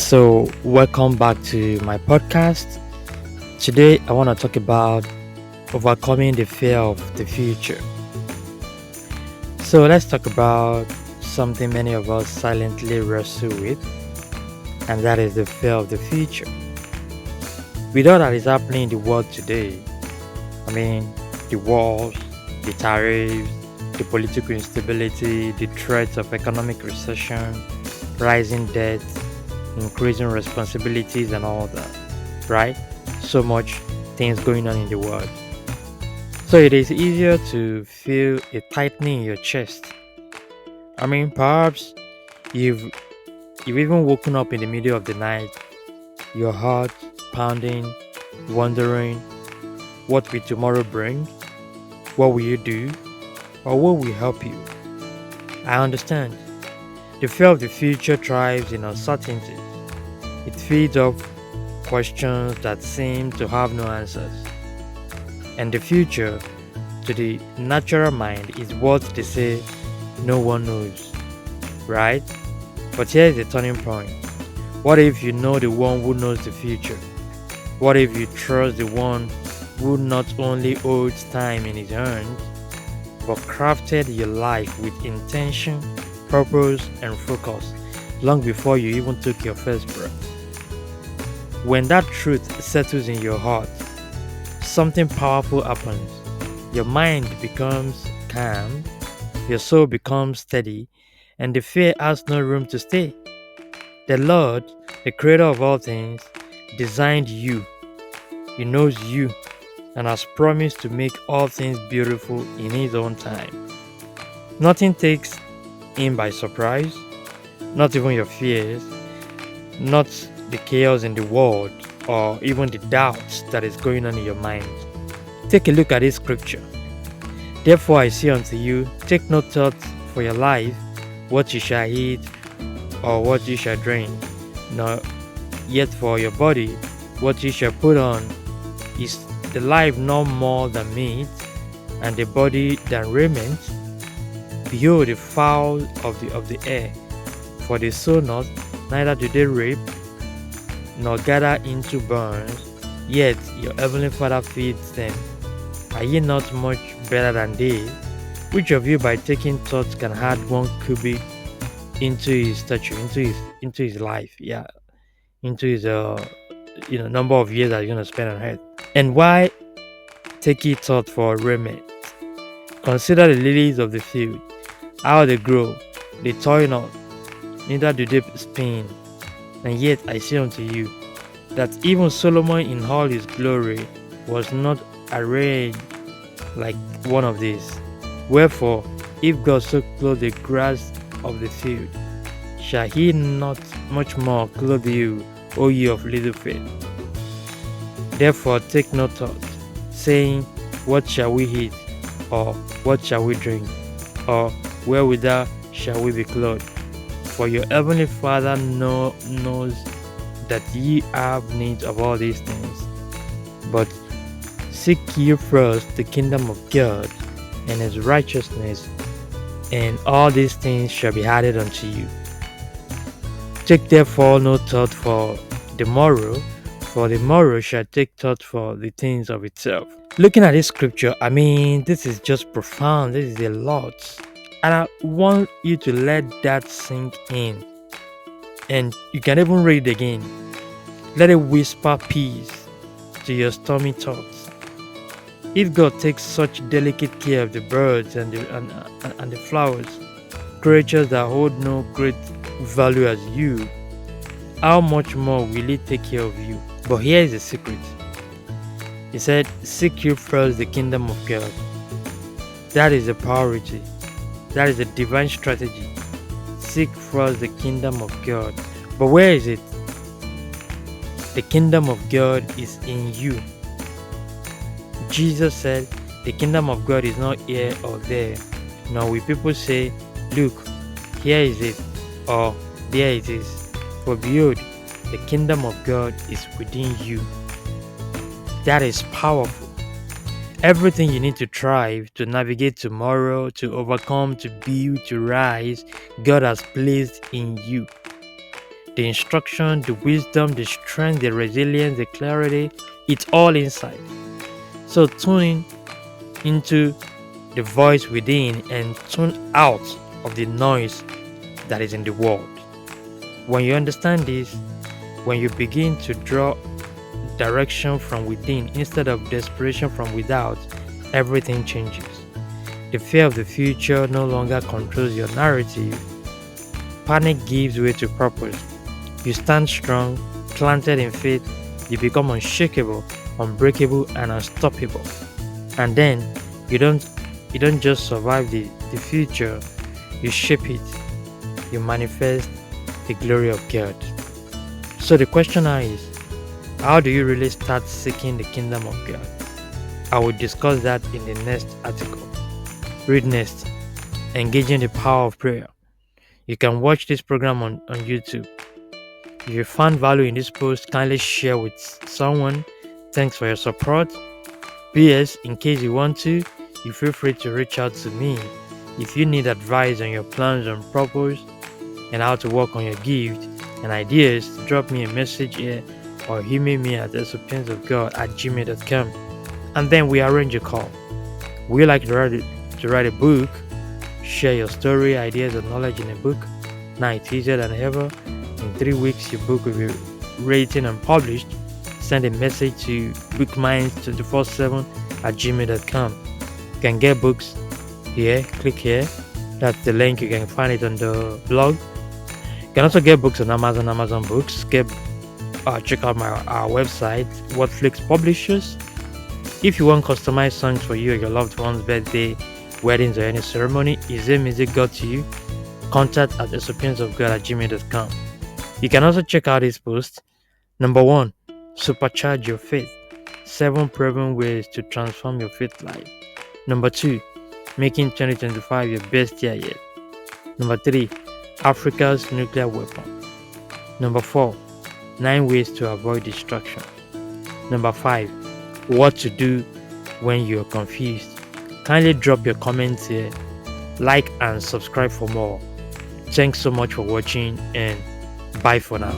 So, welcome back to my podcast. Today, I want to talk about overcoming the fear of the future. So, let's talk about something many of us silently wrestle with, and that is the fear of the future. With all that is happening in the world today, I mean, the wars, the tariffs, the political instability, the threats of economic recession, rising debt, increasing responsibilities, and all that, right? So much things going on in the world. So it is easier to feel a tightening in your chest. I mean, perhaps you've you've even woken up in the middle of the night, your heart pounding, wondering what will tomorrow bring, what will you do, or what will help you. I understand. The fear of the future thrives in uncertainty. It feeds off questions that seem to have no answers. And the future, to the natural mind, is what they say no one knows, right? But here is the turning point. What if you know the one who knows the future? What if you trust the one who not only holds time in his hands, but crafted your life with intention, purpose, and focus long before you even took your first breath? When that truth settles in your heart, something powerful happens. Your mind becomes calm, your soul becomes steady, and the fear has no room to stay. The Lord, the creator of all things, designed you. He knows you and has promised to make all things beautiful in His own time. Nothing takes Him by surprise, not even your fears, not the chaos in the world, or even the doubts that is going on in your mind. Take a look at this scripture. Therefore I say unto you, take no thought for your life, what you shall eat, or what you shall drink, nor yet for your body, what you shall put on. Is the life no more than meat, and the body than raiment? Behold the fowl of the air, for they sow not, neither do they reap, nor gather into barns, yet your heavenly Father feeds them. Are ye not much better than they? Which of you by taking thought can add one cubit into his stature, into his life, into his number of years that you're gonna spend on earth? And why take ye thought for raiment? Consider the lilies of the field, how they grow, they toil not, neither do they spin. And yet I say unto you, that even Solomon in all his glory was not arrayed like one of these. Wherefore, if God so clothe the grass of the field, shall he not much more clothe you, O ye of little faith? Therefore take no thought, saying, what shall we eat, or what shall we drink, or wherewithal shall we be clothed? For your heavenly Father knows that ye have need of all these things. But seek ye first the kingdom of God and his righteousness, and all these things shall be added unto you. Take therefore no thought for the morrow, for the morrow shall take thought for the things of itself. Looking at this scripture, I mean, this is just profound. This is a lot. And I want you to let that sink in. And you can even read it again. Let it whisper peace to your stormy thoughts. If God takes such delicate care of the birds and the flowers, creatures that hold no great value as you, how much more will He take care of you? But here is the secret. He said, seek you first the kingdom of God. That is a priority. That is a divine strategy. Seek first the kingdom of God. But where is it? The kingdom of God is in you. Jesus said, the kingdom of God is not here or there. Now will people say, look, here is it, or there it is. For behold, the kingdom of God is within you. That is powerful. Everything you need to thrive, to navigate tomorrow, to overcome, to build, to rise, God has placed in you. the instruction, the wisdom, the strength, the resilience, the clarity, it's all inside. So tune into the voice within and tune out of the noise that is in the world. When you understand this, when you begin to draw direction from within instead of desperation from without, everything changes. The fear of the future no longer controls your narrative. Panic gives way to purpose. You stand strong, planted in faith, you become unshakable, unbreakable, and unstoppable. And then you don't you don't just survive the future, you shape it, you manifest the glory of God. So the question now is, how do you really start seeking the kingdom of God? I will discuss that in the next article. Read next. Engaging the power of prayer. You can watch this program on YouTube. If you found value in this post, kindly share with someone. Thanks for your support. P.S. In case you want to, you feel free to reach out to me. If you need advice on your plans and purpose and how to work on your gift and ideas, drop me a message here or email me at thesapiensofgod@gmail.com, and then we arrange a call. Would you like to write a book? Share your story, ideas, and knowledge in a book. Now it's easier than ever. In 3 weeks, your book will be written and published. Send a message to bookminds247@gmail.com. You can get books here. Click here. That's the link. You can find it on the blog. You can also get books on Amazon Books. Check out our website, Wordflix Publishers. If you want customized songs for you or your loved one's birthday, weddings, or any ceremony, is there music got to you? Contact at thesapiensofgod@gmail.com. You can also check out this post. Number 1, supercharge your faith. 7 proven ways to transform your faith life. Number 2, making 2025 your best year yet. Number 3, Africa's nuclear weapon. Number 4, 9 ways to avoid distraction. Number 5, what to do when you're confused. Kindly drop your comments here, like and subscribe for more. Thanks so much for watching, and bye for now.